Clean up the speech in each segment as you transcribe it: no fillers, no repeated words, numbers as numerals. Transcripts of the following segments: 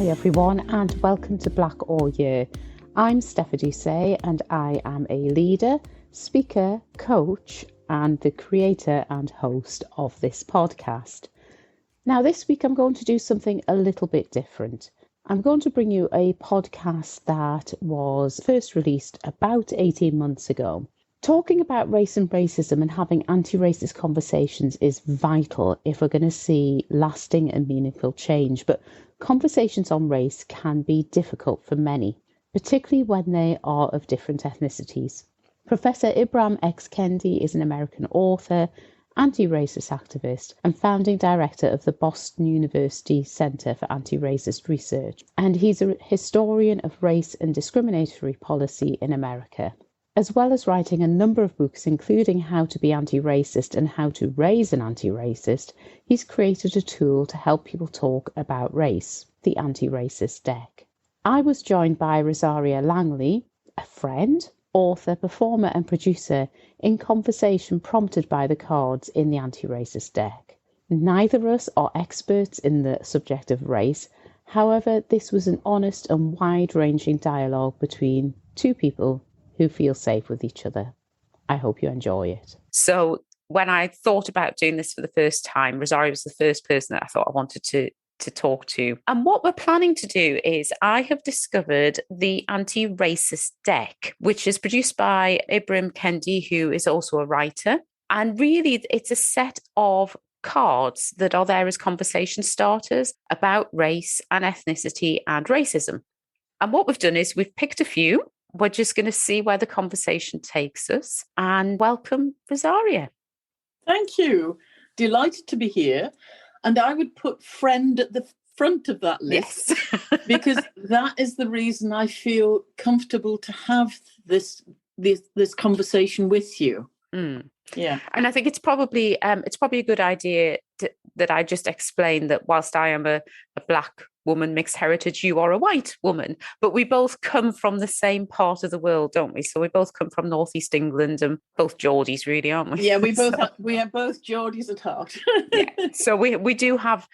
everyone, and welcome to Black All Year. I'm Steph Edusei, and I am a leader, speaker, coach, and the creator and host of this podcast. Now, this week I'm going to do something a little bit different. I'm going to bring you a podcast that was first released about 18 months ago. Talking about race and racism and having anti-racist conversations is vital if we're going to see lasting and meaningful change, but conversations on race can be difficult for many, particularly when they are of different ethnicities. Professor Ibram X. Kendi is an American author, anti-racist activist, and founding director of the Boston University Center for Anti-Racist Research, and he's a historian of race and discriminatory policy in America. As well as writing a number of books, including How to be Anti-Racist and How to Raise an Anti-Racist, he's created a tool to help people talk about race, the Anti-Racist Deck. I was joined by Risaria Langley, a friend, author, performer and producer, in conversation prompted by the cards in the Anti-Racist Deck. Neither of us are experts in the subject of race. However, this was an honest and wide-ranging dialogue between two people who feel safe with each other. I hope you enjoy it. So when I thought about doing this for the first time, Risaria was the first person that I thought I wanted to talk to. And what we're planning to do is I have discovered the Anti-Racist Deck, which is produced by Ibram Kendi, who is also a writer. And really, it's a set of cards that are there as conversation starters about race and ethnicity and racism. And what we've done is we've picked a few. We're just going to see where the conversation takes us. And welcome, Risaria. Thank you. Delighted to be here. And I would put friend at the front of that list. Yes. Because that is the reason I feel comfortable to have this conversation with you. Mm. Yeah. And I think it's probably a good idea that I just explain that whilst I am a Black woman, mixed heritage, you are a white woman, but we both come from the same part of the world, don't we? So we both come from Northeast England and both Geordies, really, aren't we? Yeah, we are both Geordies at heart. Yeah. So we do have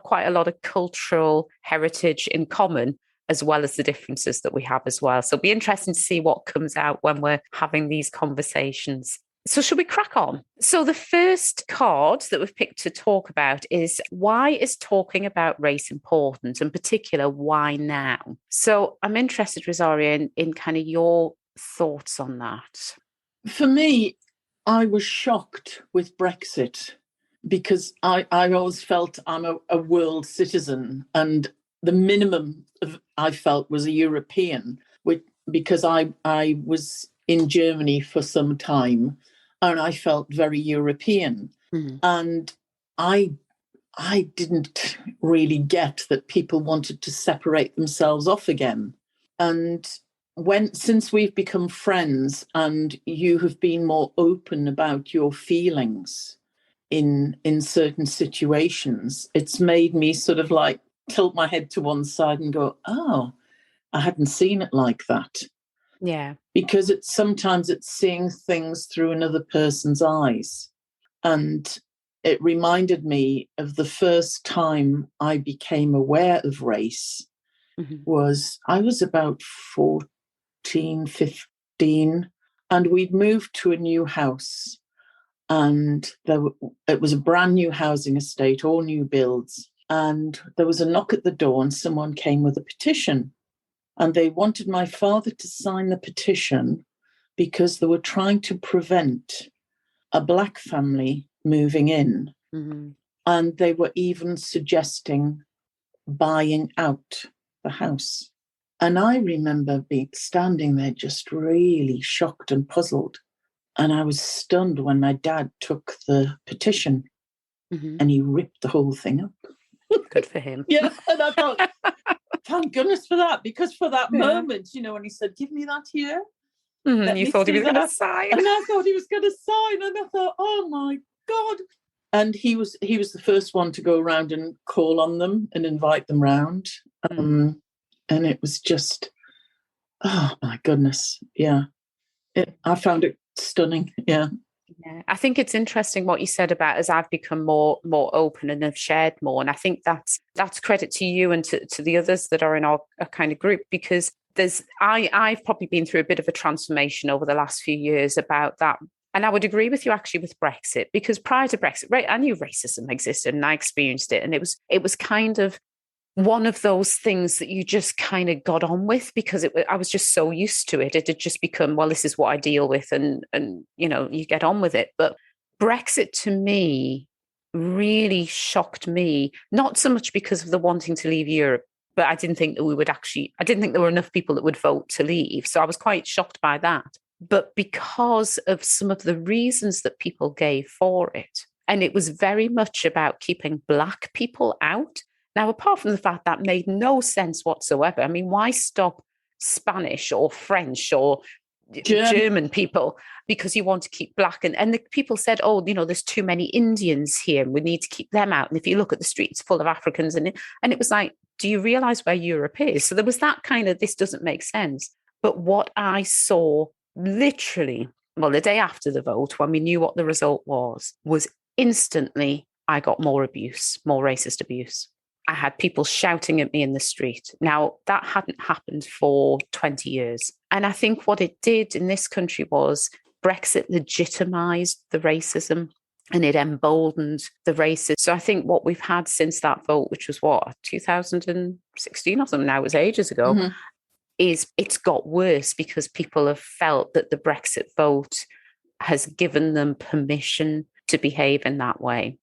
quite a lot of cultural heritage in common, as well as the differences that we have as well. So it'll be interesting to see what comes out when we're having these conversations. So should we crack on? So the first card that we've picked to talk about is, why is talking about race important? In particular, why now? So I'm interested, Risaria, in kind of your thoughts on that. For me, I was shocked with Brexit because I always felt I'm a world citizen, and the minimum I felt was a European, because I was in Germany for some time. And I felt very European. Mm-hmm. And I didn't really get that people wanted to separate themselves off again. And since we've become friends and you have been more open about your feelings in certain situations, it's made me sort of like tilt my head to one side and go, oh, I hadn't seen it like that. Yeah. Because sometimes it's seeing things through another person's eyes. And it reminded me of the first time I became aware of race. Mm-hmm. I was about 14, 15, and we'd moved to a new house. And it was a brand new housing estate, all new builds. And there was a knock at the door and someone came with a petition. And they wanted my father to sign the petition because they were trying to prevent a Black family moving in. Mm-hmm. And they were even suggesting buying out the house. And I remember standing there just really shocked and puzzled. And I was stunned when my dad took the petition. Mm-hmm. And he ripped the whole thing up. Good for him. Yeah, and I thought, thank goodness for that, because for that moment, when he said, give me that here. Mm-hmm. You thought he was going to sign. And I thought he was going to sign. And I thought, oh my God. And he was the first one to go around and call on them and invite them round. And it was just, oh my goodness. Yeah. I found it stunning. Yeah. Yeah, I think it's interesting what you said about as I've become more open and have shared more. And I think that's credit to you and to the others that are in our kind of group, because I've probably been through a bit of a transformation over the last few years about that. And I would agree with you actually with Brexit, because prior to Brexit, right, I knew racism existed and I experienced it. And it was kind of one of those things that you just kind of got on with, because I was just so used to it. It had just become, well, this is what I deal with, and you get on with it. But Brexit to me really shocked me, not so much because of the wanting to leave Europe, but I didn't think there were enough people that would vote to leave. So I was quite shocked by that. But because of some of the reasons that people gave for it, and it was very much about keeping Black people out. Now, apart from the fact that made no sense whatsoever, I mean, why stop Spanish or French or German people because you want to keep Black? And the people said, oh, there's too many Indians here and we need to keep them out. And if you look at the streets full of Africans, and it was like, do you realize where Europe is? So there was that kind of, this doesn't make sense. But what I saw literally, well, the day after the vote, when we knew what the result was instantly I got more abuse, more racist abuse. I had people shouting at me in the street. Now, that hadn't happened for 20 years. And I think what it did in this country was Brexit legitimized the racism and it emboldened the racism. So I think what we've had since that vote, which was 2016 or something now, it was ages ago, is it's got worse because people have felt that the Brexit vote has given them permission to behave in that way.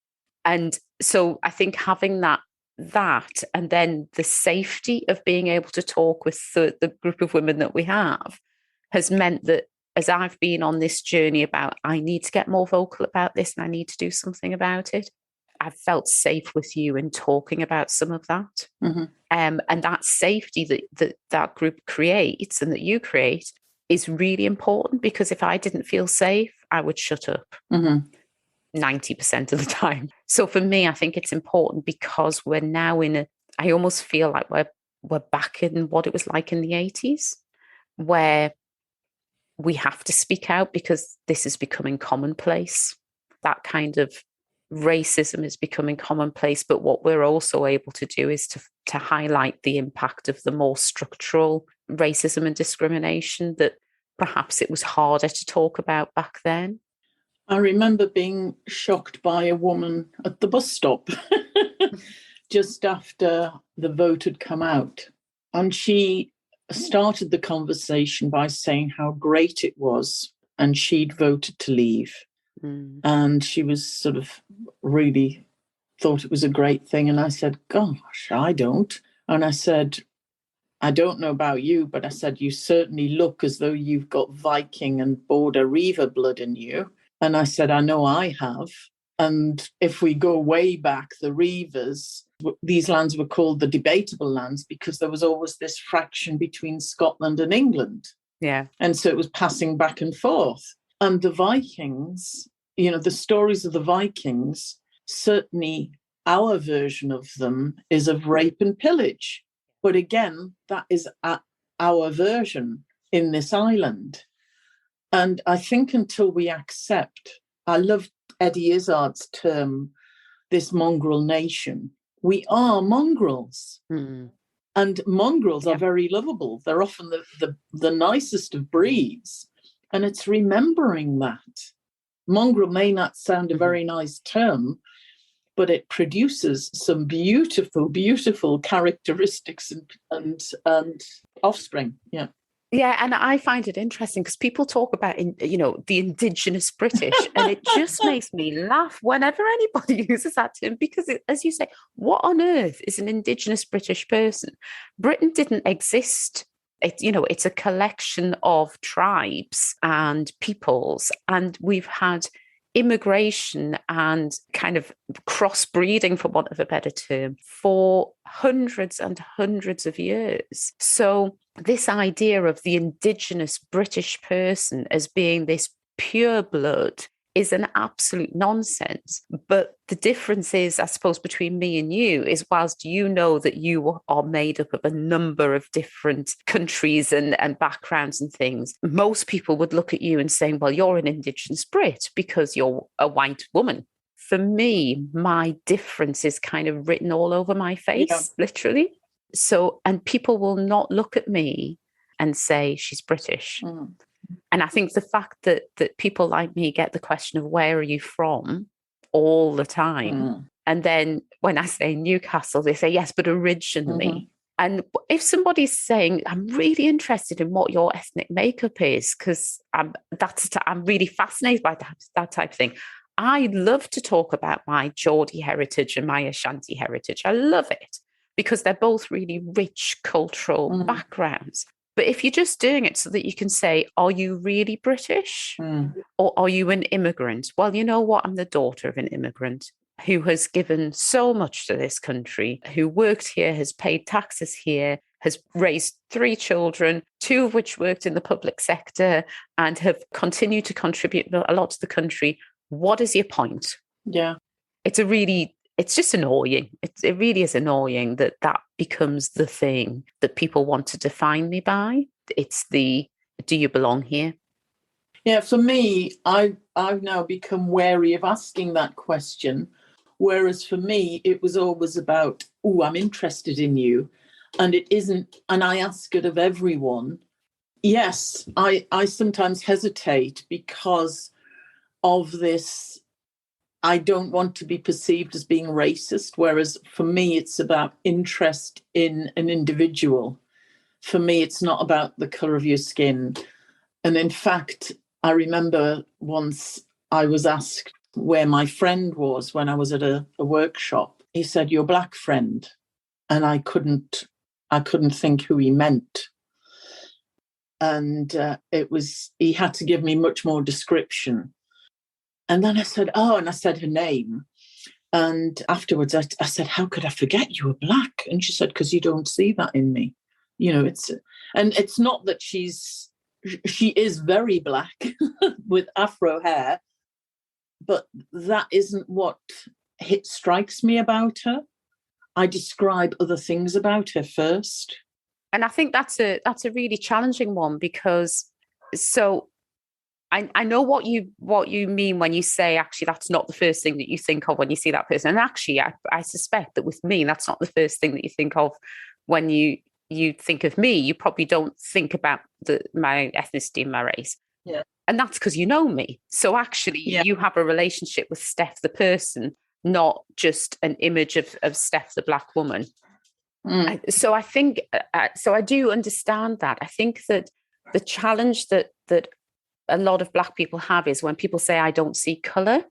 And so I think having that and then the safety of being able to talk with the group of women that we have has meant that as I've been on this journey about I need to get more vocal about this and I need to do something about it, I've felt safe with you in talking about some of that. And that safety that group creates and that you create is really important, because if I didn't feel safe, I would shut up. 90% of the time. So for me, I think it's important because we're now I almost feel like we're back in what it was like in the 80s, where we have to speak out because this is becoming commonplace. That kind of racism is becoming commonplace. But what we're also able to do is to highlight the impact of the more structural racism and discrimination that perhaps it was harder to talk about back then. I remember being shocked by a woman at the bus stop just after the vote had come out. And she started the conversation by saying how great it was and she'd voted to leave. And she was sort of really thought it was a great thing. And I said, gosh, I don't. And I said, I don't know about you, but I said, you certainly look as though you've got Viking and Border Reaver blood in you. And I said, I know I have. And if we go way back, the Reavers, these lands were called the debatable lands because there was always this fraction between Scotland and England. Yeah. And so it was passing back and forth. And the Vikings, the stories of the Vikings, certainly our version of them is of rape and pillage. But again, that is our version in this island. And I think until we accept, I love Eddie Izzard's term, this mongrel nation. We are mongrels. And mongrels are very lovable. They're often the nicest of breeds. And it's remembering that. Mongrel may not sound a very nice term, but it produces some beautiful, beautiful characteristics and offspring. Yeah. Yeah, and I find it interesting because people talk about, the indigenous British, and it just makes me laugh whenever anybody uses that term, because as you say, what on earth is an indigenous British person? Britain didn't exist. It's a collection of tribes and peoples, and we've had immigration and kind of crossbreeding, for want of a better term, for hundreds and hundreds of years. So this idea of the indigenous British person as being this pure blood is an absolute nonsense. But the difference is, I suppose, between me and you is, whilst you know that you are made up of a number of different countries and backgrounds and things, most people would look at you and say, well, you're an indigenous Brit because you're a white woman. For me, my difference is kind of written all over my face, literally. So, and people will not look at me and say she's British. And I think the fact that people like me get the question of where are you from all the time. And then when I say Newcastle, they say, yes, but originally. And if somebody's saying, I'm really interested in what your ethnic makeup is, because I'm really fascinated by that type of thing. I love to talk about my Geordie heritage and my Ashanti heritage. I love it because they're both really rich cultural backgrounds. But if you're just doing it so that you can say, are you really British or are you an immigrant? Well, you know what? I'm the daughter of an immigrant who has given so much to this country, who worked here, has paid taxes here, has raised 3 children, 2 of which worked in the public sector and have continued to contribute a lot to the country. What is your point? Yeah. It's just annoying. It really is annoying that becomes the thing that people want to define me by. It's do you belong here? Yeah, for me, I've now become wary of asking that question. Whereas for me, it was always about, I'm interested in you. And it isn't, and I ask it of everyone. Yes, I sometimes hesitate because of this. I don't want to be perceived as being racist, whereas for me, it's about interest in an individual. For me, it's not about the colour of your skin. And in fact, I remember once I was asked where my friend was when I was at a workshop. He said, your black friend. And I couldn't think who he meant. And he had to give me much more description. And then I said, and I said her name. And afterwards I said, how could I forget you were black? And she said, because you don't see that in me. You know, it's not that she is very black with afro hair, but that isn't what strikes me about her. I describe other things about her first. And I think that's a really challenging one because I know what you mean when you say, actually, that's not the first thing that you think of when you see that person. And actually, I suspect that with me, that's not the first thing that you think of when you think of me. You probably don't think about my ethnicity and my race. Yeah. And that's because you know me. So actually, you have a relationship with Steph, the person, not just an image of Steph, the black woman. So I think, so I do understand that. I think that the challenge that a lot of black people have is when people say, I don't see colour.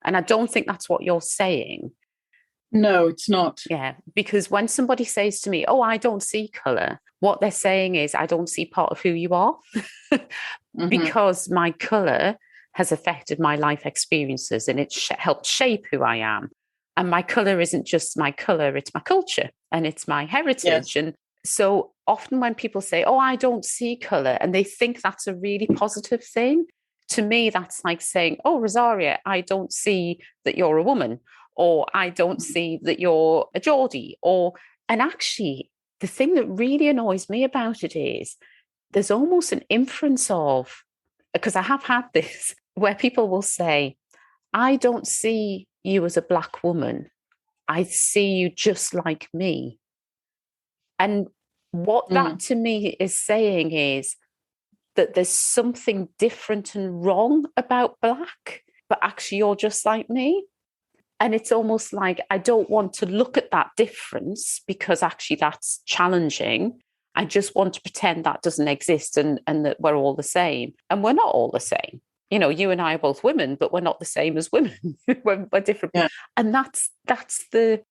And I don't think that's what you're saying. No, it's not. Yeah, because when somebody says to me, I don't see colour, what they're saying is, I don't see part of who you are because my colour has affected my life experiences and it's helped shape who I am. And my colour isn't just my colour, it's my culture and it's my heritage. Yes. And so often when people say, I don't see colour, and they think that's a really positive thing, to me, that's like saying, Risaria, I don't see that you're a woman, or I don't see that you're a Geordie. And actually, the thing that really annoys me about it is there's almost an inference of, because I have had this, where people will say, I don't see you as a black woman. I see you just like me. And what that to me is saying is that there's something different and wrong about black, but actually you're just like me. And it's almost like I don't want to look at that difference because actually that's challenging. I just want to pretend that doesn't exist and that we're all the same. And we're not all the same. You know, you and I are both women, but we're not the same as women. we're different. Yeah. And that's the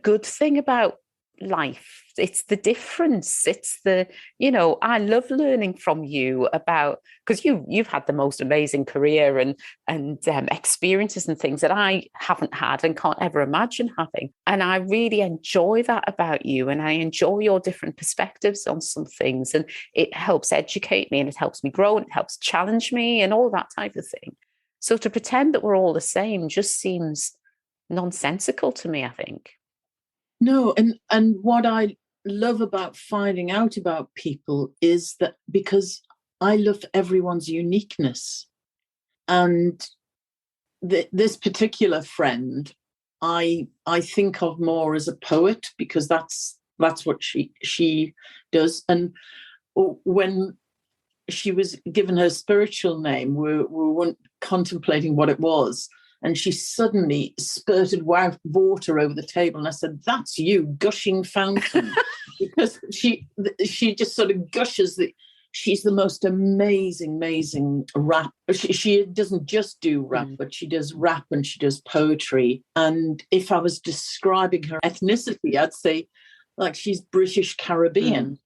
good thing about life. It's the difference. It's I love learning from you about, because you've had the most amazing career and experiences and things that I haven't had and can't ever imagine having. And I really enjoy that about you. And I enjoy your different perspectives on some things. And it helps educate me and it helps me grow and it helps challenge me and all that type of thing. So to pretend that we're all the same just seems nonsensical to me, I think. No, and what I love about finding out about people is that because I love everyone's uniqueness. And this particular friend, I think of more as a poet, because that's what she does. And when she was given her spiritual name, we weren't contemplating what it was, and she suddenly spurted water over the table, and I said, "That's you, gushing fountain," because she just sort of gushes. She's the most amazing rap. She doesn't just do rap, but she does rap and she does poetry. And if I was describing her ethnicity, I'd say like she's British Caribbean,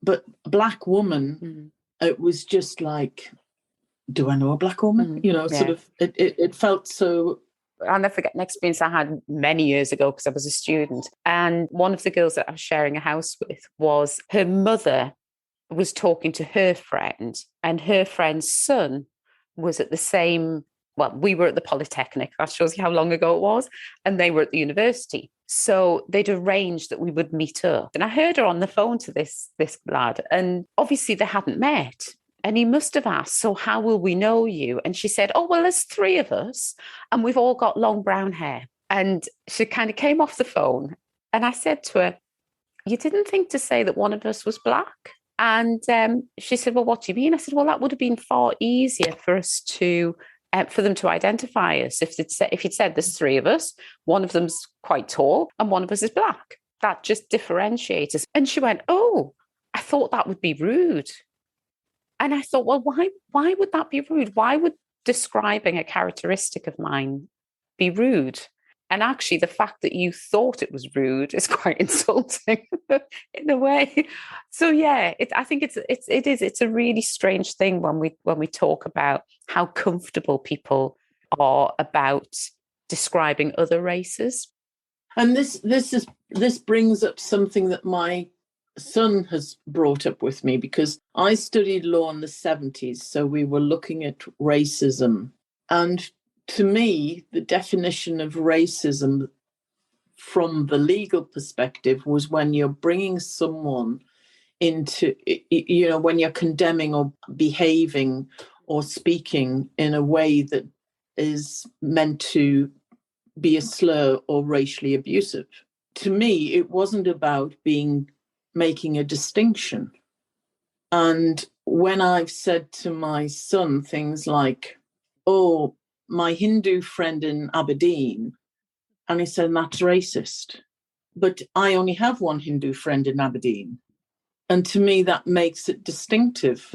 but a black woman. It was just like, do I know a black woman? Sort of, it felt so. I'll never forget an experience I had many years ago because I was a student. And one of the girls that I was sharing a house with was her mother was talking to her friend, and her friend's son was at the same, well, we were at the Polytechnic. That shows you how long ago it was. And they were at the university. So they'd arranged that we would meet up. And I heard her on the phone to this lad. And obviously they hadn't met. And he must have asked, "So how will we know you?" And she said, "Oh, well, there's 3 of us and we've all got long brown hair." And she kind of came off the phone. And I said to her, "You didn't think to say that one of us was black?" And she said, "Well, what do you mean?" I said, "Well, that would have been far easier for us to... for them to identify us if you'd said there's 3 of us, one of them's quite tall and one of us is black. That just differentiates us." And she went, "Oh, I thought that would be rude." And I thought, well, why would that be rude? Why would describing a characteristic of mine be rude? And actually, the fact that you thought it was rude is quite insulting in a way. So yeah, I think it's a really strange thing when we talk about how comfortable people are about describing other races. And this brings up something that my son has brought up with me, because I studied law in the 70s, so we were looking at racism. And to me, the definition of racism from the legal perspective was when you're bringing someone into, when you're condemning or behaving or speaking in a way that is meant to be a slur or racially abusive. To me, it wasn't about making a distinction. And when I've said to my son things like, "Oh, my Hindu friend in Aberdeen," and he said, "That's racist. But I only have one Hindu friend in Aberdeen." And to me, that makes it distinctive.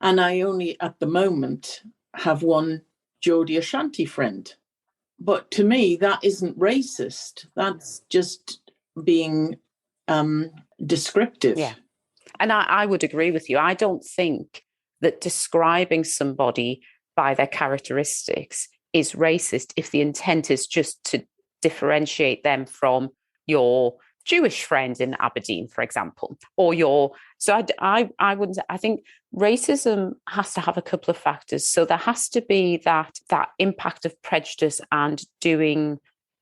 And I only, at the moment, have one Geordie Ashanti friend. But to me, that isn't racist. That's just being descriptive. Yeah. And I would agree with you. I don't think that describing somebody by their characteristics is racist if the intent is just to differentiate them from your Jewish friend in Aberdeen, for example, or I wouldn't. I think racism has to have a couple of factors. So there has to be that impact of prejudice and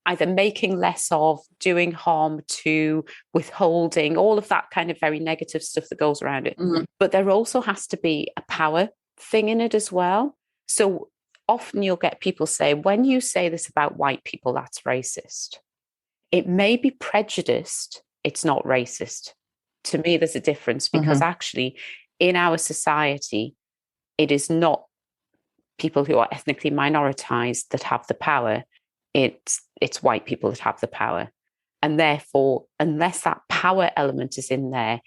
either making less of, doing harm to, withholding, all of that kind of very negative stuff that goes around it. But there also has to be a power thing in it as well. So often you'll get people say, when you say this about white people, that's racist. It may be prejudiced, it's not racist. To me, there's a difference, because actually in our society, it is not people who are ethnically minoritized that have the power. It's white people that have the power. And therefore, unless that power element is in there,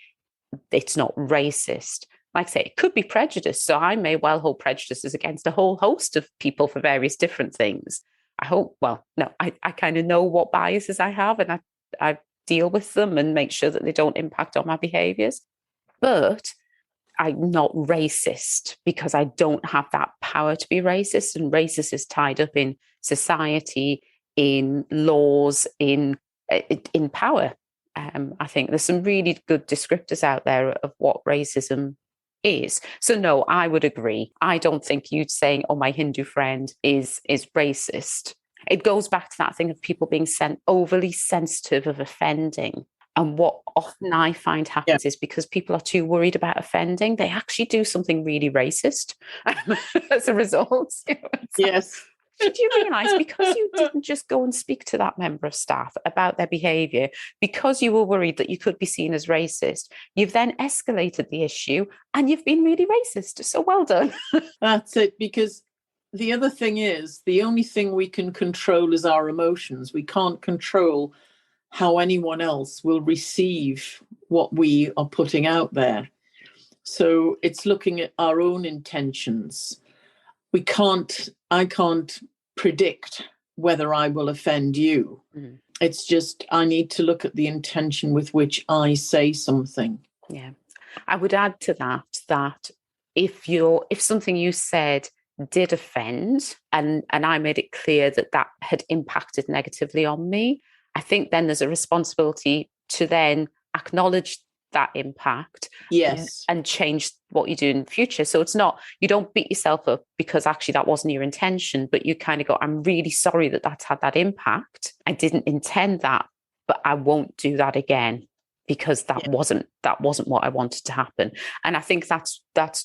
it's not racist. Like I say, it could be prejudice. So I may well hold prejudices against a whole host of people for various different things. I kind of know what biases I have, and I deal with them and make sure that they don't impact on my behaviors. But I'm not racist because I don't have that power to be racist. And racist is tied up in society, in laws, in power. I think there's some really good descriptors out there of what racism is. So no, I would agree. I don't think you saying, oh, my Hindu friend is racist. It goes back to that thing of people being overly sensitive of offending. And what often I find happens is because people are too worried about offending, they actually do something really racist as a result. Yes. Did you realise, because you didn't just go and speak to that member of staff about their behaviour, because you were worried that you could be seen as racist, you've then escalated the issue and you've been really racist. So well done. That's it, because the other thing is, the only thing we can control is our emotions. We can't control how anyone else will receive what we are putting out there. So it's looking at our own intentions. I can't predict whether I will offend you. Mm. It's just, I need to look at the intention with which I say something. Yeah. I would add to that if something you said did offend and I made it clear that had impacted negatively on me, I think then there's a responsibility to then acknowledge that impact, yes, and change what you do in the future. So it's not, you don't beat yourself up because actually that wasn't your intention, but you kind of go, I'm really sorry that that's had that impact. I didn't intend that, but I won't do that again because that wasn't what I wanted to happen. And I think that's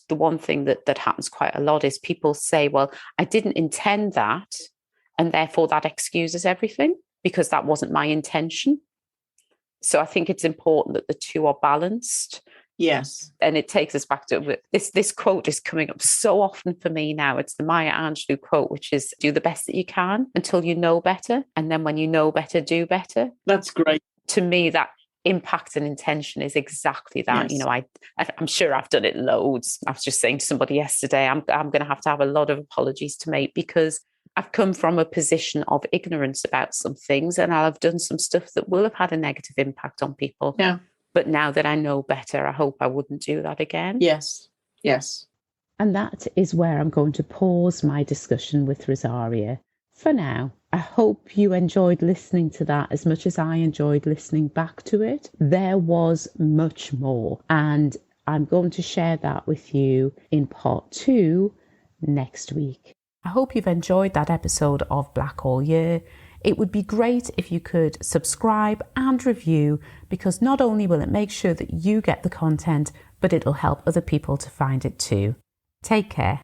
the one thing that happens quite a lot is people say, well, I didn't intend that, and therefore that excuses everything because that wasn't my intention. So I think it's important that the two are balanced. Yes. And it takes us back to this quote is coming up so often for me now. It's the Maya Angelou quote, which is do the best that you can until you know better. And then when you know better, do better. That's great. To me, that impact and intention is exactly that. Yes. I'm sure I've done it loads. I was just saying to somebody yesterday, I'm going to have a lot of apologies to make because I've come from a position of ignorance about some things and I'll have done some stuff that will have had a negative impact on people. Yeah. But now that I know better, I hope I wouldn't do that again. Yes. Yes. And that is where I'm going to pause my discussion with Risaria for now. I hope you enjoyed listening to that as much as I enjoyed listening back to it. There was much more, and I'm going to share that with you in part 2 next week. I hope you've enjoyed that episode of Black All Year. It would be great if you could subscribe and review, because not only will it make sure that you get the content, but it'll help other people to find it too. Take care.